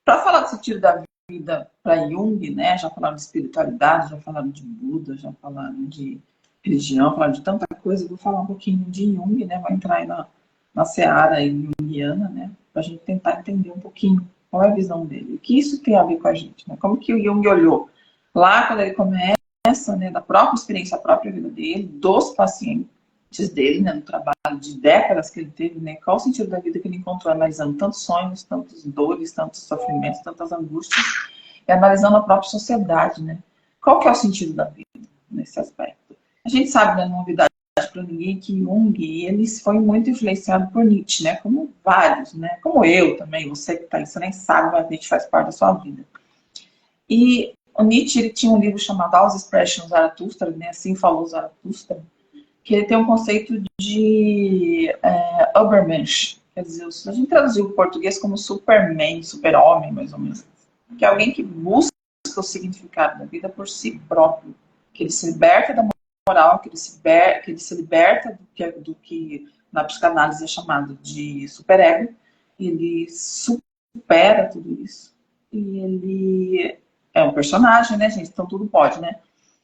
Para falar do sentido da vida para Jung, né? Já falaram de espiritualidade, já falaram de Buda, já falaram de religião, falaram de tanta coisa. Eu vou falar um pouquinho de Jung, né? Vou entrar aí na seara junguiana, né? Para a gente tentar entender um pouquinho qual é a visão dele. O que isso tem a ver com a gente, né? Como que o Jung olhou lá quando ele começa, né? Da própria experiência, a própria vida dele, dos pacientes dele, né, no trabalho de décadas que ele teve, né, qual o sentido da vida que ele encontrou, analisando tantos sonhos, tantas dores, tantos sofrimentos, tantas angústias, e analisando a própria sociedade, né? Qual que é o sentido da vida nesse aspecto? A gente sabe, né, não é novidade para ninguém, que Jung, ele foi muito influenciado por Nietzsche, né, como vários, né, como eu também, você que está aí, você nem sabe, mas Nietzsche faz parte da sua vida. E o Nietzsche, ele tinha um livro chamado Aus Expressions Zarathustra, né, assim falou Zarathustra, que ele tem um conceito de Übermensch, quer dizer, a gente traduziu o português como Superman, super-homem, mais ou menos, que é alguém que busca o significado da vida por si próprio, que ele se liberta da moral, que ele se liberta do que na psicanálise é chamado de superego, ele supera tudo isso, e ele é um personagem, né, gente? Então tudo pode, né?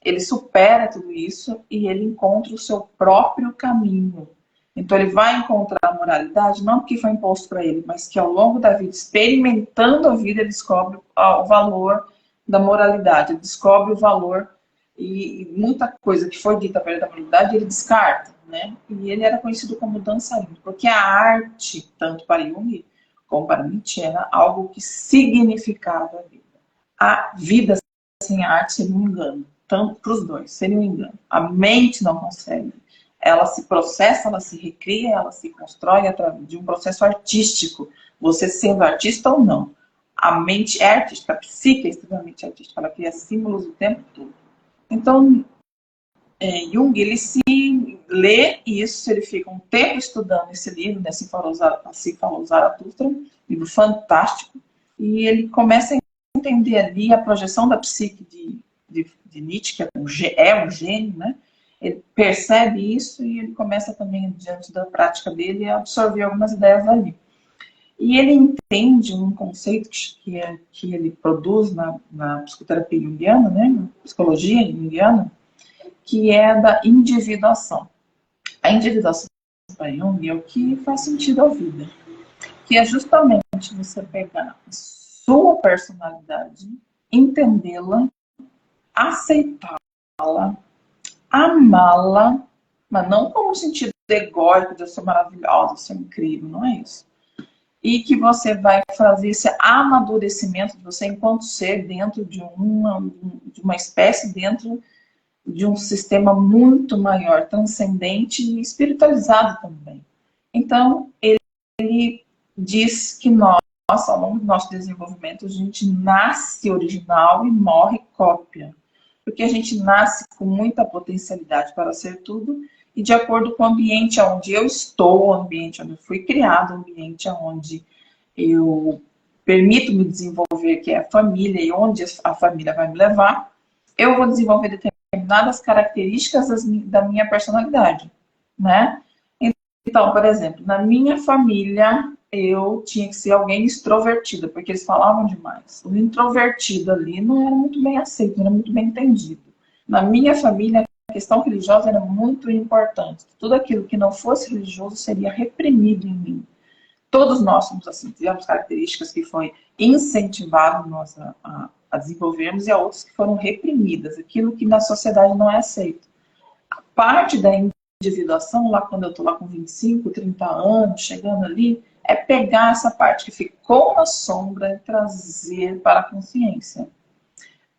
Ele supera tudo isso e ele encontra o seu próprio caminho. Então ele vai encontrar a moralidade, não porque foi imposto para ele, mas que ao longo da vida, experimentando a vida, ele descobre o valor da moralidade, ele descobre o valor e muita coisa que foi dita para ele da moralidade, ele descarta, né? E ele era conhecido como dançarino, porque a arte, tanto para Jung como para Nietzsche, era algo que significava a vida. A vida sem a arte seria um engano. Tanto para os dois, seria um engano. A mente não consegue. Ela se processa, ela se recria, ela se constrói através de um processo artístico. Você sendo artista ou não. A mente é artística, a psique é extremamente artística. Ela cria símbolos o tempo todo. Então, Jung, ele se lê isso, ele fica um tempo estudando esse livro, né, Assim Falou Zarathustra, livro fantástico, e ele começa a entender ali a projeção da psique de Nietzsche, que é um gênio, né? Ele percebe isso e ele começa também, diante da prática dele, a absorver algumas ideias ali. E ele entende um conceito que ele produz na psicoterapia junguiana, né? Na psicologia junguiana, que é da individuação. A individuação para Jung é o que faz sentido à vida, que é justamente você pegar a sua personalidade, entendê-la, aceitá-la, amá-la, mas não como sentido egóico de eu ser maravilhosa, eu sou incrível, não é isso. E que você vai fazer esse amadurecimento de você enquanto ser dentro de uma espécie, dentro de um sistema muito maior, transcendente e espiritualizado também. Então, ele diz que nós, ao longo do nosso desenvolvimento, a gente nasce original e morre cópia. Porque a gente nasce com muita potencialidade para ser tudo, e de acordo com o ambiente onde eu estou, o ambiente onde eu fui criado, o ambiente onde eu permito me desenvolver, que é a família, e onde a família vai me levar, eu vou desenvolver determinadas características da minha personalidade, né? Então, por exemplo, na minha família, eu tinha que ser alguém extrovertida, porque eles falavam demais. O introvertido ali não era muito bem aceito, não era muito bem entendido. Na minha família, a questão religiosa era muito importante. Tudo aquilo que não fosse religioso seria reprimido em mim. Todos nós somos assim, tivemos características que foi incentivado nós a desenvolvermos e a outras que foram reprimidas, aquilo que na sociedade não é aceito. A parte da individuação, lá quando eu estou lá com 25, 30 anos, chegando ali, é pegar essa parte que ficou na sombra e trazer para a consciência.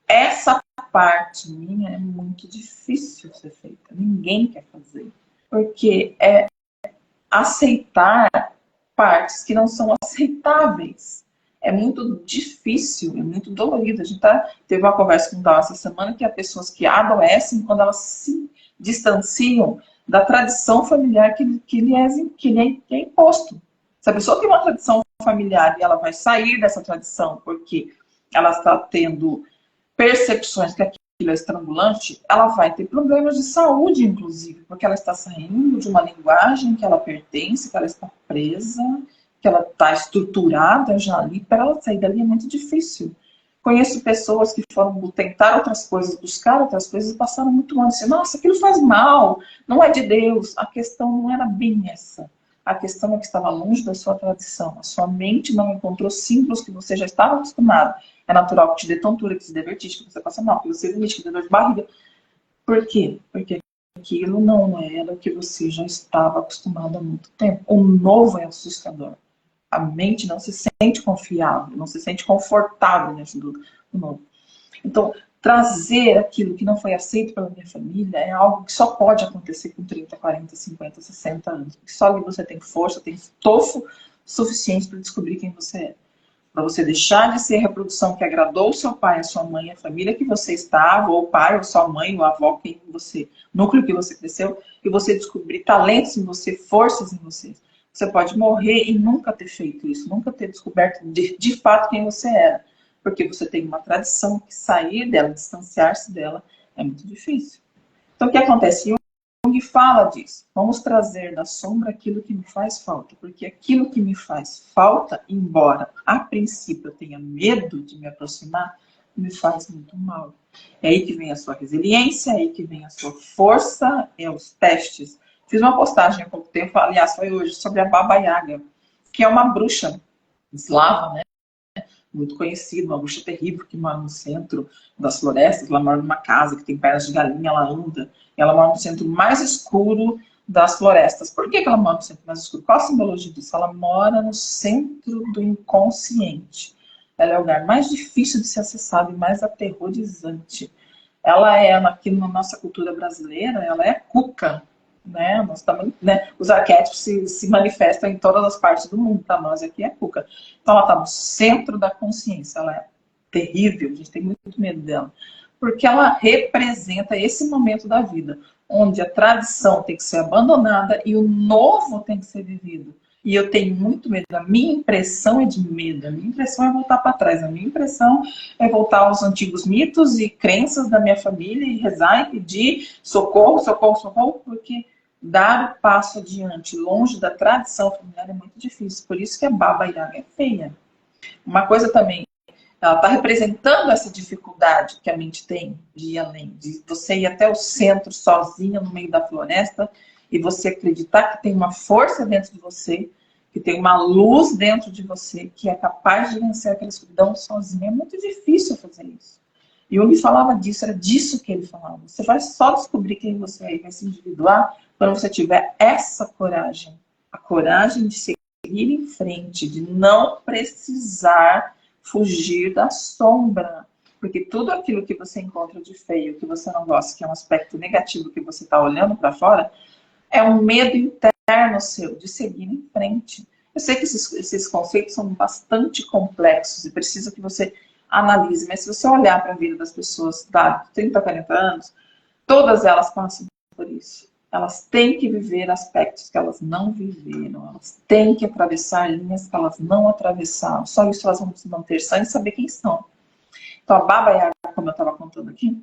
Essa parte minha é muito difícil de ser feita. Ninguém quer fazer. Porque é aceitar partes que não são aceitáveis. É muito difícil, é muito dolorido. A gente teve uma conversa com o Dal essa semana que há pessoas que adoecem quando elas se distanciam da tradição familiar que é imposto. Se a pessoa tem uma tradição familiar e ela vai sair dessa tradição porque ela está tendo percepções que aquilo é estrangulante, ela vai ter problemas de saúde, inclusive, porque ela está saindo de uma linguagem que ela pertence, que ela está presa, que ela está estruturada já ali, para ela sair dali é muito difícil. Conheço pessoas que foram tentar outras coisas, buscar outras coisas e passaram muito mal. Assim, nossa, aquilo faz mal, não é de Deus. A questão não era bem essa. A questão é que estava longe da sua tradição. A sua mente não encontrou símbolos que você já estava acostumado. É natural que te dê tontura, que te dê vertigem, que você passe mal, que você vomite, que te dê dor de barriga. Por quê? Porque aquilo não era o que você já estava acostumado há muito tempo. O novo é assustador. A mente não se sente confiável, não se sente confortável dentro do novo. Então, trazer aquilo que não foi aceito pela minha família é algo que só pode acontecer com 30, 40, 50, 60 anos. Porque só ali você tem força, tem estofo suficiente para descobrir quem você é. Para você deixar de ser a reprodução que agradou o seu pai, a sua mãe, a família que você estava, ou o pai, ou sua mãe, ou a avó, quem você, núcleo que você cresceu, e você descobrir talentos em você, forças em você. Você pode morrer e nunca ter feito isso, nunca ter descoberto de fato quem você era. Porque você tem uma tradição que sair dela, distanciar-se dela, é muito difícil. Então, o que acontece? Jung fala disso. Vamos trazer da sombra aquilo que me faz falta. Porque aquilo que me faz falta, embora a princípio eu tenha medo de me aproximar, me faz muito mal. É aí que vem a sua resiliência, é aí que vem a sua força, é os testes. Fiz uma postagem há pouco tempo, aliás, foi hoje, sobre a Baba Yaga, que é uma bruxa eslava, né? Muito conhecida, uma bruxa terrível que mora no centro das florestas. Ela mora numa casa que tem pernas de galinha, ela anda. Ela mora no centro mais escuro das florestas. Por que ela mora no centro mais escuro? Qual a simbologia disso? Ela mora no centro do inconsciente. Ela é o lugar mais difícil de ser acessado e mais aterrorizante. Ela é, aqui na nossa cultura brasileira, ela é cuca, né? Nós também, né? Os arquétipos se manifestam em todas as partes do mundo, para nós aqui é cuca. Então ela está no centro da consciência, ela é terrível, a gente tem muito medo dela, porque ela representa esse momento da vida, onde a tradição tem que ser abandonada e o novo tem que ser vivido. E eu tenho muito medo. A minha impressão é de medo. A minha impressão é voltar para trás. A minha impressão é voltar aos antigos mitos e crenças da minha família e rezar e pedir socorro, socorro, socorro, porque dar o passo adiante, longe da tradição familiar, é muito difícil. Por isso que a Baba Yaga é feia. Uma coisa também, ela está representando essa dificuldade que a mente tem de ir além, de você ir até o centro sozinha no meio da floresta e você acreditar que tem uma força dentro de você, que tem uma luz dentro de você, que é capaz de vencer aquela escuridão sozinha. É muito difícil fazer isso. E Jung falava disso, era disso que ele falava. Você vai só descobrir quem você é e vai se individuar quando você tiver essa coragem. A coragem de seguir em frente, de não precisar fugir da sombra. Porque tudo aquilo que você encontra de feio, que você não gosta, que é um aspecto negativo que você está olhando para fora, é um medo interno seu de seguir em frente. Eu sei que esses conceitos são bastante complexos e precisa que você analise, mas se você olhar para a vida das pessoas de 30 a 40 anos, todas elas passam por isso. Elas têm que viver aspectos que elas não viveram, elas têm que atravessar linhas que elas não atravessaram. Só isso elas vão se manter sã e saber quem são. Então, a Baba Yaga, como eu estava contando aqui,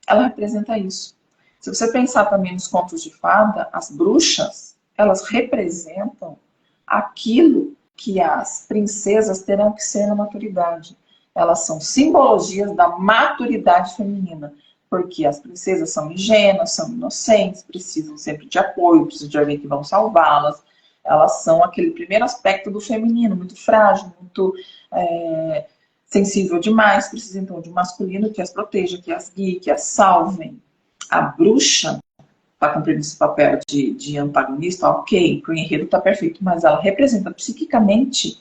ela representa isso. Se você pensar também nos contos de fada, as bruxas, elas representam aquilo que as princesas terão que ser na maturidade. Elas são simbologias da maturidade feminina, porque as princesas são ingênuas, são inocentes, precisam sempre de apoio, precisam de alguém que vão salvá-las. Elas são aquele primeiro aspecto do feminino, muito frágil, muito sensível demais, precisam então de um masculino que as proteja, que as guie, que as salvem. A bruxa está cumprindo esse papel de antagonista, ok, o enredo está perfeito, mas ela representa psiquicamente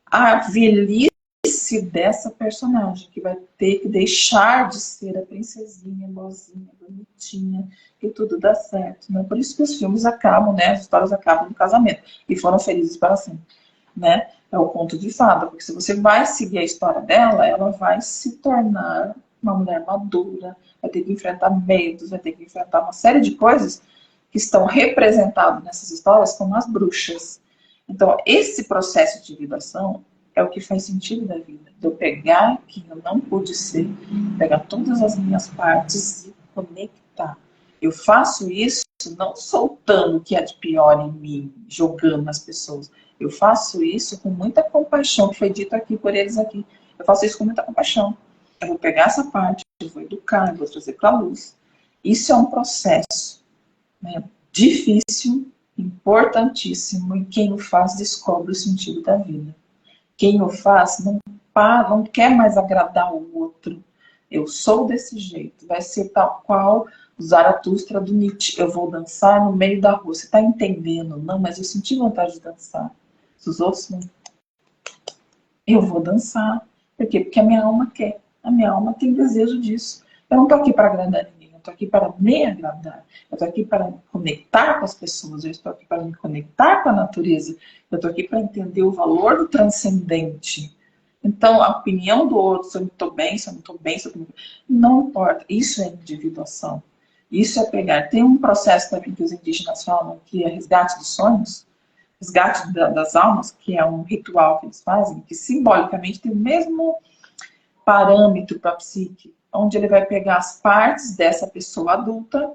a velhice dessa personagem, que vai ter que deixar de ser a princesinha, boazinha, bonitinha, que tudo dá certo. Né? Por isso que os filmes acabam, né? As histórias acabam no casamento, e foram felizes para sempre. Né? É o conto de fada, porque se você vai seguir a história dela, ela vai se tornar uma mulher madura, vai ter que enfrentar medos, vai ter que enfrentar uma série de coisas que estão representadas nessas histórias como as bruxas. Então, esse processo de individuação é o que faz sentido da vida. De eu pegar quem eu não pude ser, pegar todas as minhas partes e conectar. Eu faço isso não soltando o que é de pior em mim, jogando nas pessoas. Eu faço isso com muita compaixão, que foi dito aqui por eles aqui. Eu faço isso com muita compaixão. Eu vou pegar essa parte, eu vou educar, eu vou trazer para a luz. Isso é um processo, né, difícil, importantíssimo, e quem o faz descobre o sentido da vida. Quem o faz não quer mais agradar o outro. Eu sou desse jeito, vai ser tal qual o Zaratustra do Nietzsche. Eu vou dançar no meio da rua. Você está entendendo? Não, mas eu senti vontade de dançar. Se os outros não, eu vou dançar. Por quê? Porque a minha alma quer. A minha alma tem desejo disso. Eu não estou aqui para agradar ninguém, eu estou aqui para me agradar. Eu estou aqui para me conectar com as pessoas, eu estou aqui para me conectar com a natureza. Eu estou aqui para entender o valor do transcendente. Então, a opinião do outro, se eu estou bem, se eu não estou bem, se eu tô... não importa. Isso é individuação. Isso é pegar. Tem um processo também que os indígenas falam, que é resgate dos sonhos, resgate das almas, que é um ritual que eles fazem, que simbolicamente tem o mesmo parâmetro para a psique, onde ele vai pegar as partes dessa pessoa adulta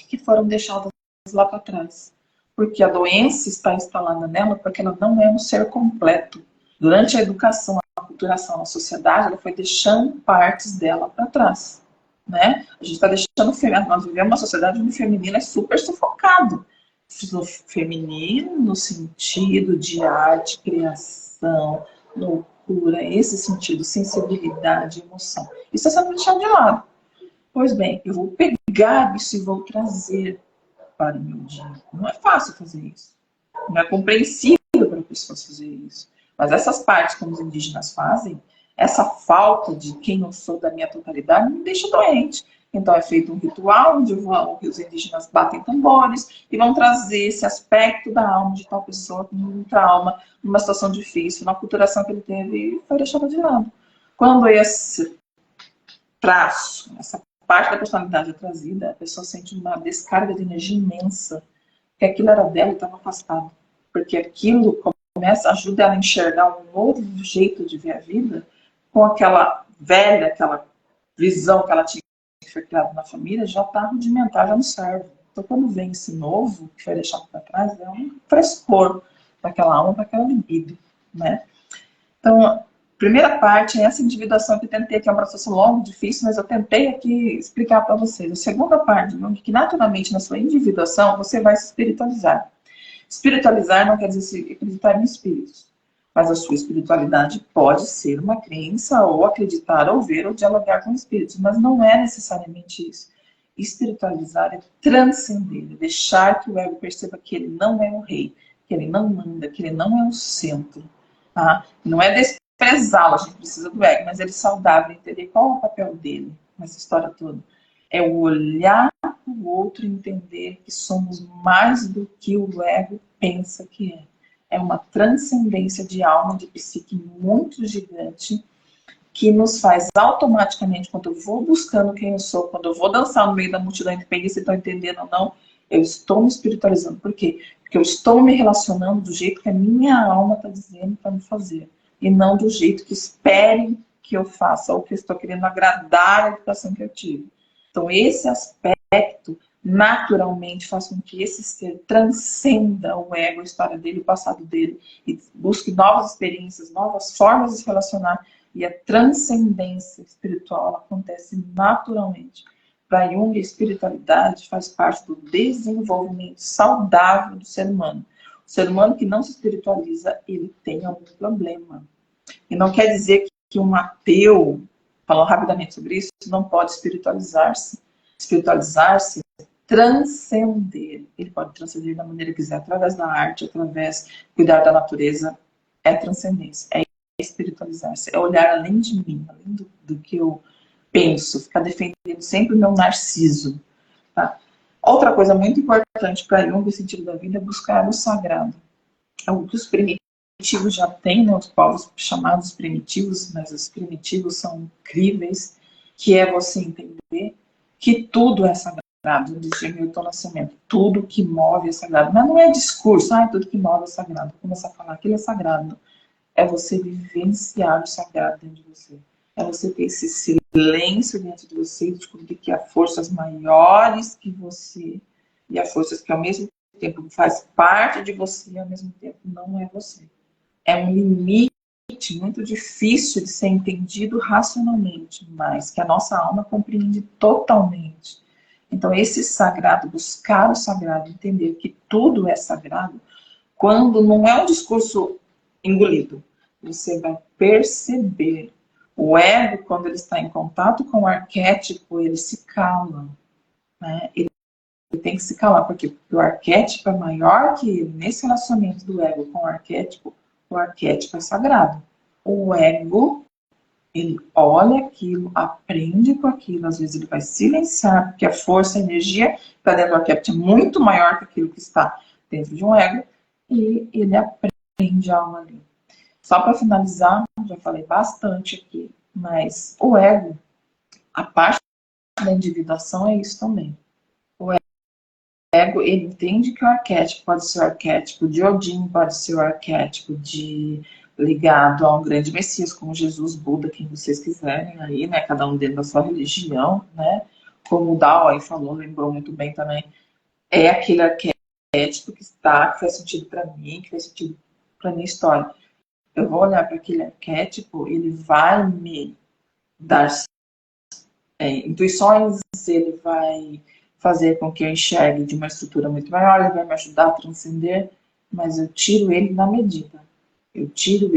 que foram deixadas lá para trás. Porque a doença está instalada nela porque ela não é um ser completo. Durante a educação, a aculturação na sociedade, ela foi deixando partes dela para trás. Né? A gente está deixando o feminino. Nós vivemos uma sociedade onde o feminino é super sufocado. No feminino, no sentido de arte, criação, loucura, esse sentido, sensibilidade, emoção. Isso está sendo deixado de lado. Pois bem, eu vou pegar isso e vou trazer para o meu dia. Não é fácil fazer isso. Não é compreensível para pessoas fazer isso. Mas essas partes que os indígenas fazem, essa falta de quem eu sou da minha totalidade, me deixa doente. Então é feito um ritual onde os indígenas batem tambores e vão trazer esse aspecto da alma de tal pessoa com um trauma, numa situação difícil, na culturação que ele teve, e foi deixado de lado. Quando esse traço, essa parte da personalidade é trazida, a pessoa sente uma descarga de energia imensa, que aquilo era dela e estava afastado. Porque aquilo ajuda ela a enxergar um novo jeito de ver a vida, com aquela velha, aquela visão que ela tinha, que foi criada na família, já está rudimentar, já não serve. Então, quando vem esse novo, que foi deixado para trás, é um frescor para aquela alma, para aquela libido, né? Então, a primeira parte é essa individuação que eu tentei, que é um processo longo, difícil, mas eu tentei aqui explicar para vocês. A segunda parte, que naturalmente na sua individuação você vai se espiritualizar. Espiritualizar não quer dizer se acreditar em espíritos, mas a sua espiritualidade pode ser uma crença, ou acreditar, ou ver, ou dialogar com espíritos, mas não é necessariamente isso. Espiritualizar é transcender, é deixar que o ego perceba que ele não é o rei, que ele não manda, que ele não é o centro. Tá? Não é desprezá-lo, a gente precisa do ego, mas ele é saudável, entender qual é o papel dele nessa história toda. É o olhar o outro e entender que somos mais do que o ego pensa que é. É uma transcendência de alma, de psique muito gigante, que nos faz automaticamente, quando eu vou buscando quem eu sou, quando eu vou dançar no meio da multidão, independente se estão entendendo ou não, eu estou me espiritualizando. Por quê? Porque eu estou me relacionando do jeito que a minha alma está dizendo para me fazer. E não do jeito que esperem que eu faça, ou que eu estou querendo agradar a educação que eu tive. Então, esse aspecto, naturalmente, faz com que esse ser transcenda o ego, a história dele, o passado dele, e busque novas experiências, novas formas de se relacionar. E a transcendência espiritual acontece naturalmente. Para Jung, a espiritualidade faz parte do desenvolvimento saudável do ser humano. O ser humano que não se espiritualiza, ele tem algum problema. E não quer dizer que um ateu, falando rapidamente sobre isso, não pode espiritualizar-se. Espiritualizar-se é transcender. Ele pode transcender da maneira que quiser, através da arte, através de cuidar da natureza. É transcendência, é espiritualizar-se, é olhar além de mim, além do que eu penso, ficar defendendo sempre o meu narciso. Tá? Outra coisa muito importante para Jung, o sentido da vida, é buscar o sagrado. É o que os primitivos já têm, né, os povos chamados primitivos, mas os primitivos são incríveis, que é você entender que tudo é sagrado, dizia Milton Nascimento, tudo que move é sagrado. Mas não é discurso, tudo que move é sagrado. Vou começar a falar, aquilo é sagrado. É você vivenciar o sagrado dentro de você. É você ter esse silêncio dentro de você e descobrir que há forças maiores que você e há forças que ao mesmo tempo faz parte de você e ao mesmo tempo não é você. É um limite muito difícil de ser entendido racionalmente, mas que a nossa alma compreende totalmente. Então, esse sagrado, buscar o sagrado, entender que tudo é sagrado, quando não é um discurso engolido, você vai perceber. O ego, quando ele está em contato com o arquétipo, ele se cala, né? Ele tem que se calar, porque o arquétipo é maior que ele. Nesse relacionamento do ego com o arquétipo é sagrado. O ego, ele olha aquilo, aprende com aquilo, às vezes ele vai silenciar, porque a força, a energia que está dentro do arquétipo é muito maior que aquilo que está dentro de um ego, e ele aprende algo ali. Só para finalizar, já falei bastante aqui, mas o ego, a parte da individuação é isso também. O ego, ele entende que o arquétipo pode ser o arquétipo de Odin, pode ser o arquétipo de ligado a um grande Messias, como Jesus, Buda, quem vocês quiserem aí, né? Cada um dentro da sua religião, né? Como o Dao aí falou, lembrou muito bem também, é aquele arquétipo que faz sentido para mim, que faz sentido para minha história. Eu vou olhar para aquele arquétipo, ele vai me dar intuições, ele vai fazer com que eu enxergue de uma estrutura muito maior, ele vai me ajudar a transcender, mas eu tiro ele na medida. Eu tiro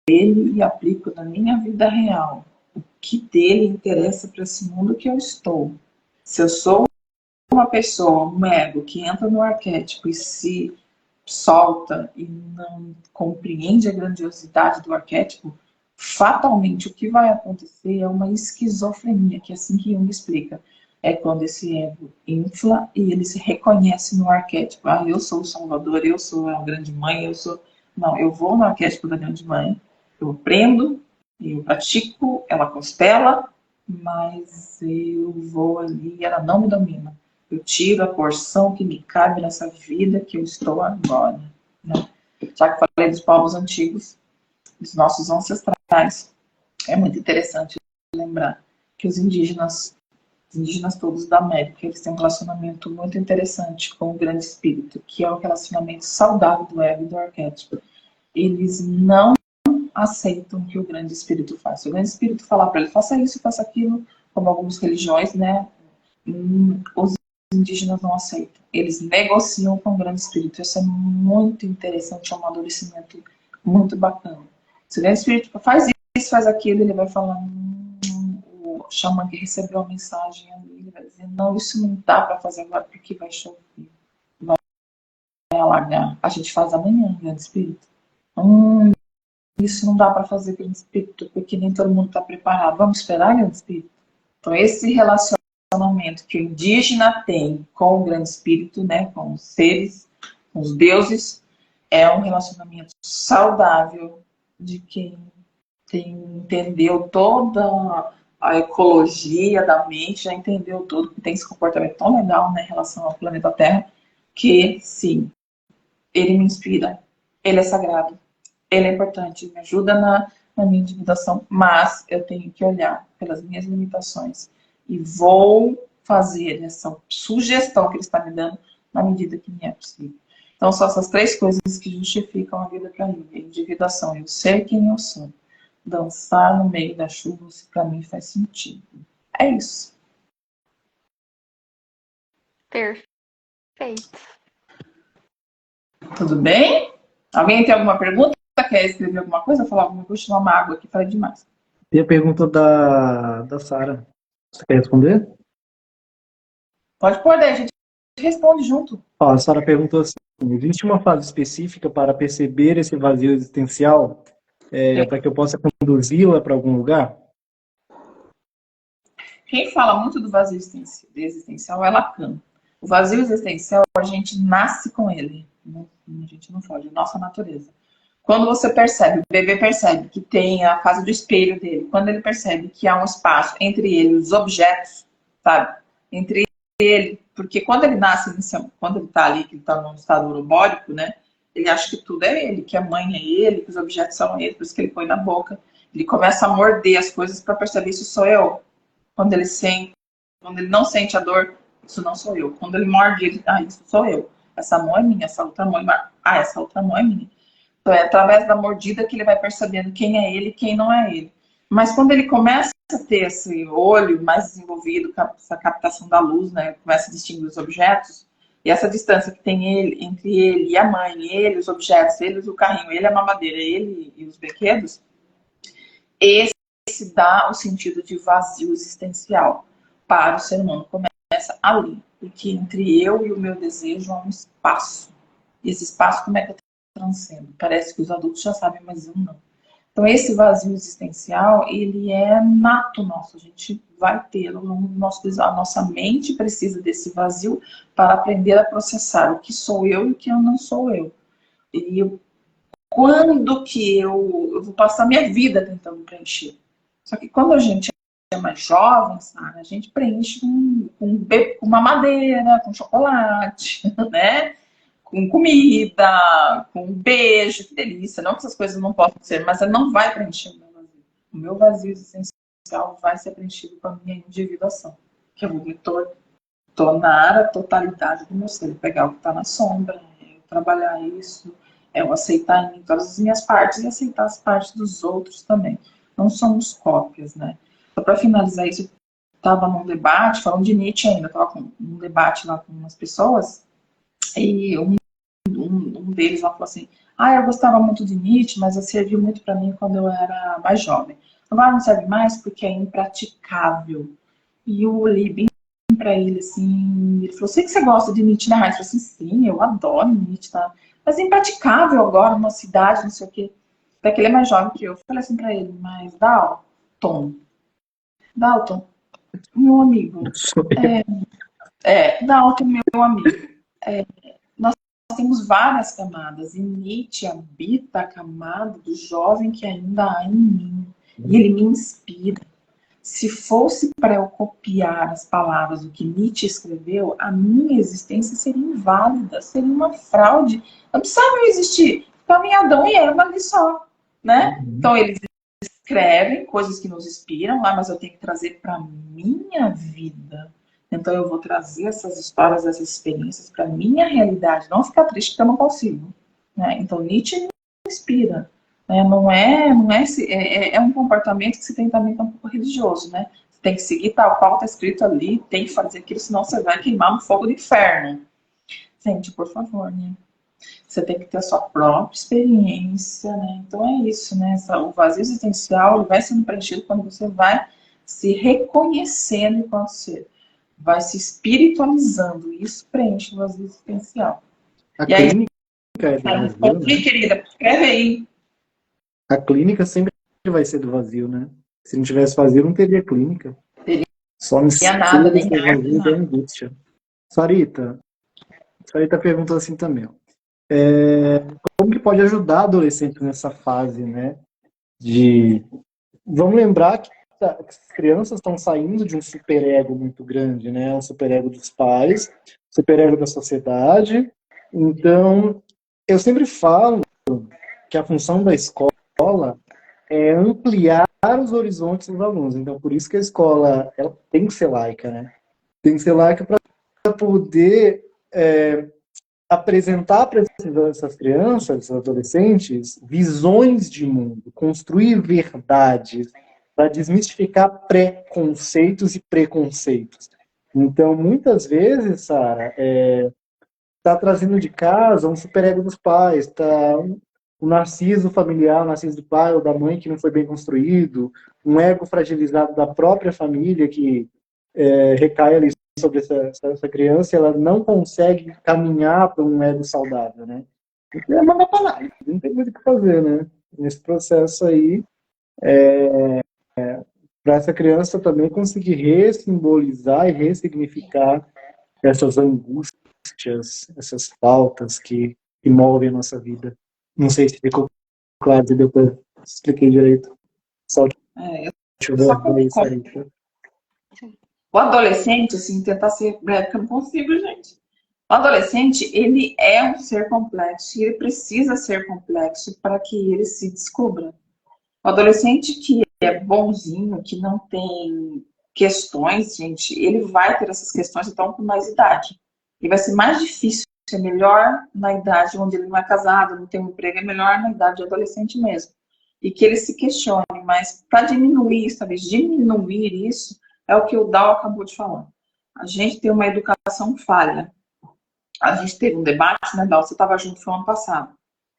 ele e aplico na minha vida real. O que dele interessa para esse mundo que eu estou. Se eu sou uma pessoa, um ego, que entra no arquétipo e se solta e não compreende a grandiosidade do arquétipo, fatalmente o que vai acontecer é uma esquizofrenia, que é assim que Jung explica. É quando esse ego infla e ele se reconhece no arquétipo. Ah, eu sou o Salvador, eu sou a grande mãe, eu sou... Não, eu vou no arquétipo da grande mãe, eu aprendo, eu pratico, ela constela, mas eu vou ali e ela não me domina. Eu tiro a porção que me cabe nessa vida que eu estou agora. Né? Já que falei dos povos antigos, dos nossos ancestrais, é muito interessante lembrar que os indígenas todos da América, eles têm um relacionamento muito interessante com o grande espírito, que é o relacionamento saudável do ego e do arquétipo. Eles não aceitam o que o grande espírito faz. Se o grande espírito falar para ele, faça isso, faça aquilo, como algumas religiões, né? Os indígenas não aceitam. Eles negociam com o grande espírito. Isso é muito interessante, é um amadurecimento muito bacana. Se o grande espírito faz isso, faz aquilo, ele vai falar, o xamã que recebeu a mensagem ali, ele vai dizer, não, isso não dá para fazer agora porque vai chover, vai alagar. A gente faz amanhã, grande espírito. Isso não dá para fazer, grande espírito, porque nem todo mundo está preparado. Vamos esperar, grande espírito? Então, esse relacionamento que o indígena tem com o grande espírito, né, com os seres, com os deuses, é um relacionamento saudável de quem entendeu toda a ecologia da mente, já entendeu tudo, que tem esse comportamento tão legal, né, em relação ao planeta Terra, que, sim, ele me inspira, ele é sagrado, ele é importante, me ajuda na minha individuação, mas eu tenho que olhar pelas minhas limitações e vou fazer essa sugestão que ele está me dando na medida que me é possível. Então, são essas três coisas que justificam a vida para mim. A individuação, eu ser quem eu sou. Dançar no meio da chuva, se para mim faz sentido. É isso. Perfeito. Tudo bem? Alguém tem alguma pergunta? Quer escrever alguma coisa? Falar alguma coisa? Tomar uma água aqui, falei demais. Tem a pergunta da Sara. Você quer responder? Pode pôr daí, a gente responde junto. Ó, a Sara perguntou assim, existe uma fase específica para perceber esse vazio existencial para que eu possa conduzi-la para algum lugar? Quem fala muito do vazio existencial é Lacan. O vazio existencial, a gente nasce com ele. A gente não foge, nossa natureza. Quando você percebe, o bebê percebe que tem a fase do espelho dele, quando ele percebe que há um espaço entre ele e os objetos, sabe? Entre ele, porque quando ele nasce, quando ele está ali, que ele está num estado urobórico, né? Ele acha que tudo é ele, que a mãe é ele, que os objetos são ele, por isso que ele põe na boca. Ele começa a morder as coisas para perceber, isso sou eu. Quando ele não sente a dor, isso não sou eu. Quando ele morde, isso sou eu. essa mão é minha, essa outra mão é minha. Ah, essa outra mão é minha. Então é através da mordida que ele vai percebendo quem é ele e quem não é ele. Mas quando ele começa a ter esse olho mais desenvolvido, essa captação da luz, né, começa a distinguir os objetos, e essa distância que tem ele, entre ele e a mãe, ele, os objetos, ele, o carrinho, ele, a mamadeira, ele e os brinquedos, esse dá o sentido de vazio existencial para o ser humano. Começa ali, porque entre eu e o meu desejo há um espaço. E esse espaço, como é que eu transcendo? Parece que os adultos já sabem, mas eu não. Então, esse vazio existencial, ele é nato nosso. A gente vai ter ao longo do nosso desejo. A nossa mente precisa desse vazio para aprender a processar o que sou eu e o que eu não sou eu. E quando que eu vou passar minha vida tentando preencher? Só que quando a gente é mais jovem, sabe, a gente preenche com uma madeira, com chocolate, né? Com comida, com um beijo, que delícia. Não que essas coisas não possam ser, mas ela não vai preencher o meu vazio. O meu vazio existencial vai ser preenchido com a minha individuação. Que eu vou me tornar a totalidade do meu ser. Pegar o que está na sombra, trabalhar isso, eu aceitar em mim todas as minhas partes e aceitar as partes dos outros também. Não somos cópias, né? Só para finalizar isso, eu estava num debate, falando de Nietzsche ainda, estava com um debate lá com umas pessoas, e um deles lá falou assim, eu gostava muito de Nietzsche, mas serviu muito para mim quando eu era mais jovem. Agora não serve mais porque é impraticável. E eu olhei bem para ele, assim, ele falou, sei que você gosta de Nietzsche, né, Raíssa? Eu falei assim, sim, eu adoro Nietzsche, tá? Mas é impraticável agora, numa cidade, não sei o quê. Até que ele é mais jovem que eu. Falei assim para ele, mas Dalton, meu amigo, Dalton, meu amigo, nós temos várias camadas, e Nietzsche habita a camada do jovem que ainda há em mim, e ele me inspira. Se fosse para eu copiar as palavras do que Nietzsche escreveu, a minha existência seria inválida, seria uma fraude. Não precisava existir. Ficava Adão e Eva ali só, né? Então eles escrevem coisas que nos inspiram lá, mas eu tenho que trazer para minha vida. Então eu vou trazer essas histórias, essas experiências para minha realidade. Não ficar triste porque eu não consigo, né? Então Nietzsche me inspira. É um comportamento que você tem também que é um pouco religioso, né? Você tem que seguir tal qual está escrito ali, tem que fazer aquilo, senão você vai queimar no fogo do inferno. Gente, por favor, né? Você tem que ter a sua própria experiência, né? Então é isso, né? O vazio existencial vai sendo preenchido quando você vai se reconhecendo enquanto ser. Vai se espiritualizando. E isso preenche o vazio existencial. A clínica é do vazio, né? Querida, escreve aí. A clínica sempre vai ser do vazio, né? Se não tivesse vazio, não teria clínica. Só mistura nada, nem vazio da angústia. Sarita perguntou assim também, ó. Como que pode ajudar adolescente nessa fase, né? Vamos lembrar que as crianças estão saindo de um superego muito grande, né? Um superego dos pais, superego da sociedade. Então, eu sempre falo que a função da escola é ampliar os horizontes dos alunos. Então, por isso que a escola ela tem que ser laica, né? Tem que ser laica para poder apresentar para essas crianças, esses adolescentes, visões de mundo, construir verdades, para desmistificar pré-conceitos e preconceitos. Então, muitas vezes, Sara, está trazendo de casa um superego dos pais, tá um narciso familiar, um narciso do pai ou da mãe que não foi bem construído, um ego fragilizado da própria família que recai ali sobre essa criança, ela não consegue caminhar para um ego saudável, né? Então é mandar para lá, não tem muito o que fazer, né? Nesse processo aí, para essa criança também conseguir ressimbolizar e ressignificar essas angústias, essas faltas que movem a nossa vida. Não sei se ficou claro, se depois expliquei direito. Só que o adolescente, assim, tentar ser breve, porque eu não consigo, gente. O adolescente, ele é um ser complexo e ele precisa ser complexo para que ele se descubra. O adolescente que é bonzinho, que não tem questões, gente, ele vai ter essas questões então com mais idade. E vai ser mais difícil é melhor na idade onde ele não é casado, não tem um emprego, é melhor na idade de adolescente mesmo. E que ele se questione, mas para diminuir isso, talvez diminuir isso, é o que o Dal acabou de falar. A gente tem uma educação falha. A gente teve um debate, né, Dal? Você estava junto, foi ano passado.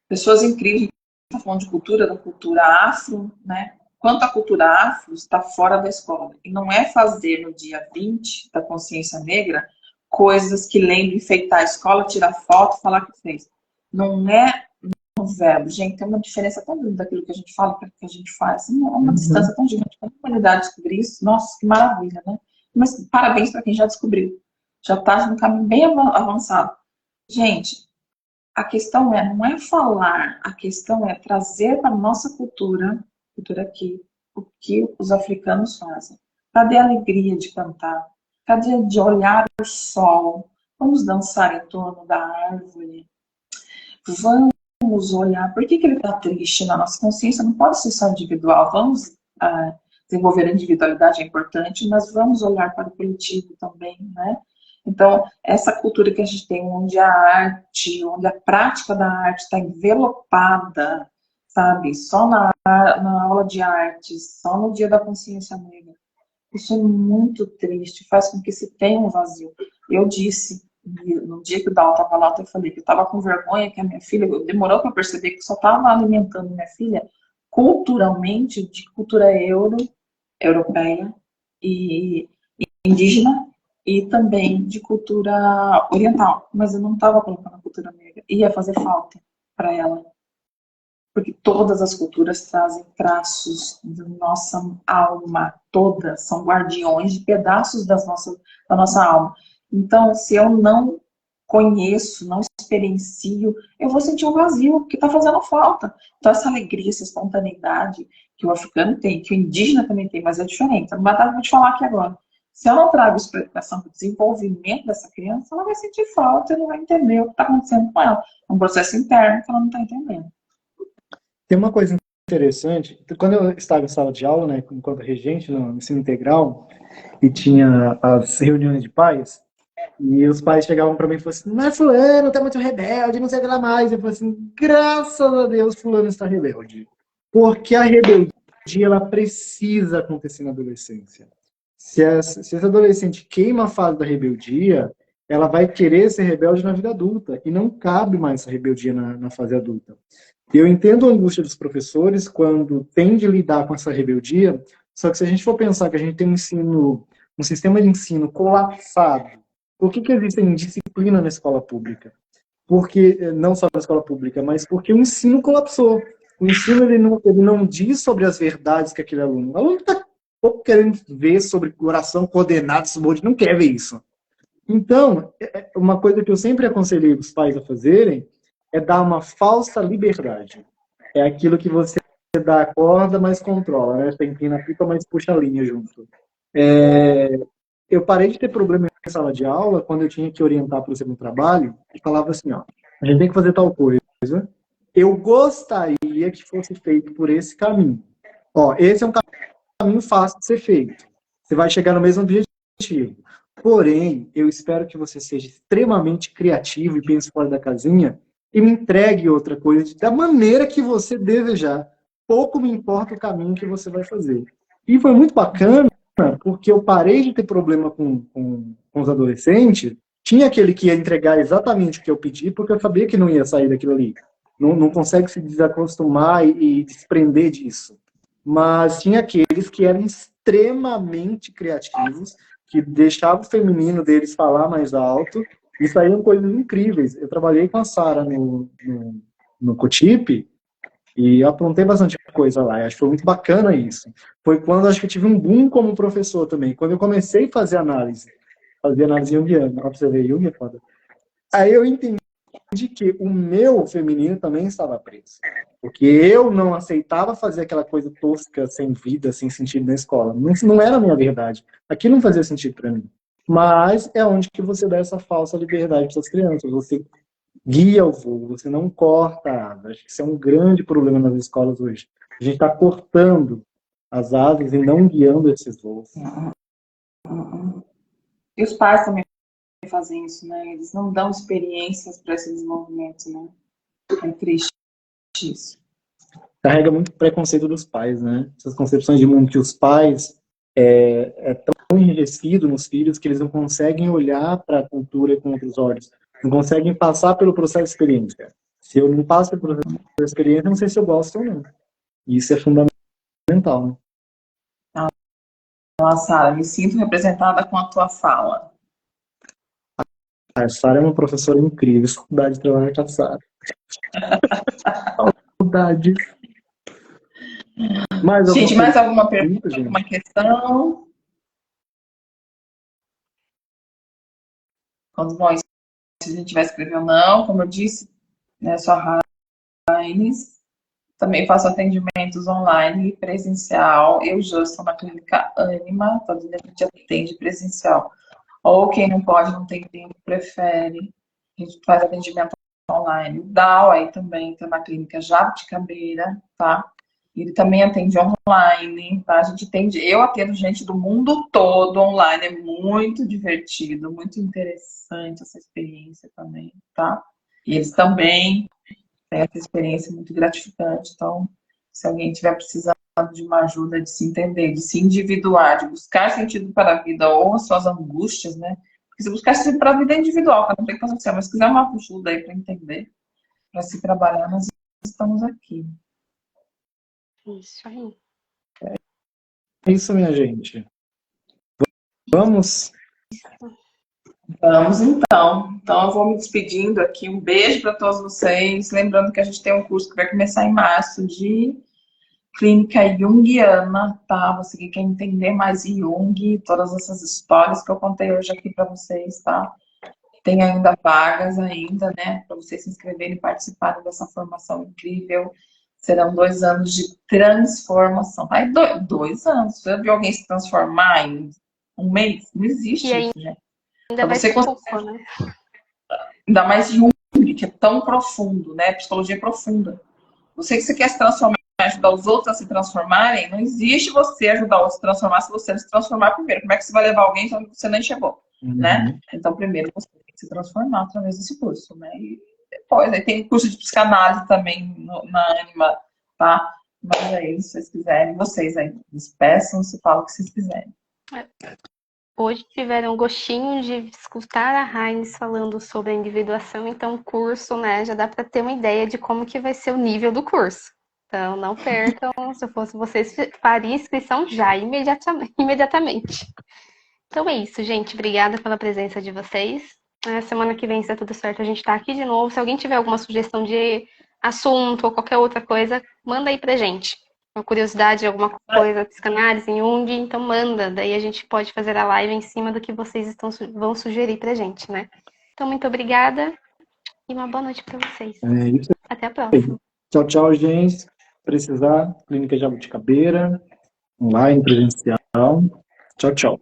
Pessoas incríveis, a gente está falando de cultura, da cultura afro, né? Quanto a cultura afro está fora da escola. E não é fazer no dia 20 da consciência negra coisas que lembrem enfeitar a escola, tirar foto, falar que fez. Não é um verbo. Gente, tem uma diferença tão grande daquilo que a gente fala para o que a gente faz. É uma distância tão gigante. Quando a humanidade descobrir isso, nossa, que maravilha, né? Mas parabéns para quem já descobriu. Já está num caminho bem avançado. Gente, a questão não é falar, a questão é trazer para a nossa cultura aqui, o que os africanos fazem. Cadê a alegria de cantar? Cadê de olhar o sol? Vamos dançar em torno da árvore. Vamos olhar. Por que ele está triste na nossa consciência? Não pode ser só individual. Vamos desenvolver a individualidade, é importante, mas vamos olhar para o coletivo também, né? Então, essa cultura que a gente tem, onde a arte, onde a prática da arte está envelopada, sabe? Só na aula de artes, só no dia da consciência negra. Isso é muito triste, faz com que se tenha um vazio. Eu disse, no dia que o Dal estava lá, eu falei que eu estava com vergonha que a minha filha, demorou para perceber que eu só estava alimentando minha filha culturalmente, de cultura europeia e indígena, e também de cultura oriental, mas eu não estava colocando a cultura negra. Ia fazer falta para ela, porque todas as culturas trazem traços da nossa alma, todas são guardiões de pedaços da nossa alma. Então, se eu não conheço, não experiencio, eu vou sentir um vazio, porque está fazendo falta. Então, essa alegria, essa espontaneidade que o africano tem, que o indígena também tem, mas é diferente. Não vai dar para te falar aqui agora. Se eu não trago isso para a educação, para o desenvolvimento dessa criança, ela vai sentir falta e não vai entender o que está acontecendo com ela. É um processo interno que ela não está entendendo. Tem uma coisa interessante, quando eu estava em sala de aula, né, enquanto regente no ensino integral, e tinha as reuniões de pais, e os pais chegavam para mim e falavam assim, mas fulano tá muito rebelde, não sei o que lá mais. Eu falei assim, graças a Deus fulano está rebelde. Porque a rebeldia, ela precisa acontecer na adolescência. Se esse adolescente queima a fase da rebeldia, ela vai querer ser rebelde na vida adulta, e não cabe mais essa rebeldia na fase adulta. Eu entendo a angústia dos professores quando tem de lidar com essa rebeldia, só que se a gente for pensar que a gente tem um sistema de ensino colapsado, por que existem disciplina na escola pública? Porque, não só na escola pública, mas porque o ensino colapsou. O ensino ele não diz sobre as verdades que aquele aluno. O aluno está pouco querendo ver sobre oração coordenada, subordinada, não quer ver isso. Então, uma coisa que eu sempre aconselhei os pais a fazerem é dar uma falsa liberdade. É aquilo que você dá a corda, mas controla, né? Você empina a pipa, mas puxa a linha junto. Eu parei de ter problema em sala de aula quando eu tinha que orientar para o segundo trabalho e falava assim, ó, a gente tem que fazer tal coisa, eu gostaria que fosse feito por esse caminho. Ó, esse é um caminho fácil de ser feito. Você vai chegar no mesmo objetivo. Porém, eu espero que você seja extremamente criativo e pense fora da casinha e me entregue outra coisa da maneira que você desejar. Pouco me importa o caminho que você vai fazer. E foi muito bacana, porque eu parei de ter problema com os adolescentes. Tinha aquele que ia entregar exatamente o que eu pedi, porque eu sabia que não ia sair daquilo ali. Não consegue se desacostumar e desprender disso. Mas tinha aqueles que eram extremamente criativos, que deixavam o feminino deles falar mais alto, e saíam coisas incríveis. Eu trabalhei com a Sara no Cotip, e aprontei bastante coisa lá. Acho que foi muito bacana isso. Foi quando acho que eu tive um boom como professor também. Quando eu comecei a fazer análise junguiana. Ó, pra você ver, Jung é foda. Aí eu entendi que o meu feminino também estava preso. Porque eu não aceitava fazer aquela coisa tosca, sem vida, sem sentido na escola. Não era a minha verdade. Aquilo não fazia sentido para mim. Mas é onde que você dá essa falsa liberdade para as crianças. Você guia o voo, você não corta a asa. Acho que isso é um grande problema nas escolas hoje. A gente está cortando as asas e não guiando esses voos. E os pais também fazem isso, né? Eles não dão experiências para esse desenvolvimento, né? É triste isso. Carrega muito preconceito dos pais, né? Essas concepções de mundo que os pais é tão enrijecido nos filhos que eles não conseguem olhar para a cultura com outros olhos, não conseguem passar pelo processo de experiência. Se eu não passo pelo processo de experiência, eu não sei se eu gosto ou não. E isso é fundamental, né? Então, Sara, me sinto representada com a tua fala. A Sara é uma professora incrível, saudade de trabalhar com a Sara. Saudade. Gente, mais alguma pergunta, pergunta, alguma questão? Bom, se a gente vai escrever ou não, como eu disse, né, só Raines. Também faço atendimentos online e presencial. Eu já estou na clínica Anima, todo dia a gente atende presencial. Ou quem não pode, não tem tempo, prefere, a gente faz atendimento online. O Dal aí também está na clínica Jabuticabeira, tá? Ele também atende online, tá? A gente atende, eu atendo gente do mundo todo online, é muito divertido, muito interessante essa experiência também, tá? E eles também têm essa experiência muito gratificante. Então, se alguém tiver precisando de uma ajuda, de se entender, de se individuar, de buscar sentido para a vida ou as suas angústias, né? Porque se buscar sentido para a vida é individual, cada um tem que fazer o seu, mas se quiser uma ajuda aí para entender, para se trabalhar, nós estamos aqui. Isso aí. É isso, minha gente. Vamos? Vamos então. Então eu vou me despedindo aqui. Um beijo para todos vocês. Lembrando que a gente tem um curso que vai começar em março de clínica junguiana, tá? Você que quer entender mais Jung, todas essas histórias que eu contei hoje aqui para vocês, tá? Tem ainda vagas ainda, né? Para vocês se inscreverem e participarem dessa formação incrível. Serão 2 anos de transformação. Aí, 2 anos. Você já viu alguém se transformar em um mês? Não existe isso, gente. Ainda vai ser pouco, né? Ainda mais Jung, que é tão profundo, né? Psicologia profunda. Você que você quer se transformar, ajudar os outros a se transformarem, não existe você ajudar os outros a se transformar se você não se transformar primeiro. Como é que você vai levar alguém se você nem chegou, né? Então, primeiro você tem que se transformar através desse curso, né? E depois, aí tem curso de psicanálise também na Anima, tá? Mas aí, se vocês quiserem, vocês aí despeçam-se, falam o que vocês quiserem. Hoje tiveram um gostinho de escutar a Raines falando sobre a individuação, então o curso, né, já dá para ter uma ideia de como que vai ser o nível do curso. Então não percam, se eu fosse vocês, faria inscrição já, imediatamente. Então é isso, gente, obrigada pela presença de vocês. Semana que vem, se der tudo certo, a gente tá aqui de novo. Se alguém tiver alguma sugestão de assunto ou qualquer outra coisa, manda aí pra gente. Uma curiosidade, alguma coisa, psicanálise, Jung, então manda. Daí a gente pode fazer a live em cima do que vocês vão sugerir pra gente, né? Então, muito obrigada e uma boa noite pra vocês. É isso. Até a próxima. Tchau, tchau, gente. Precisar, Clínica Jabuticabeira, online, presencial. Tchau, tchau.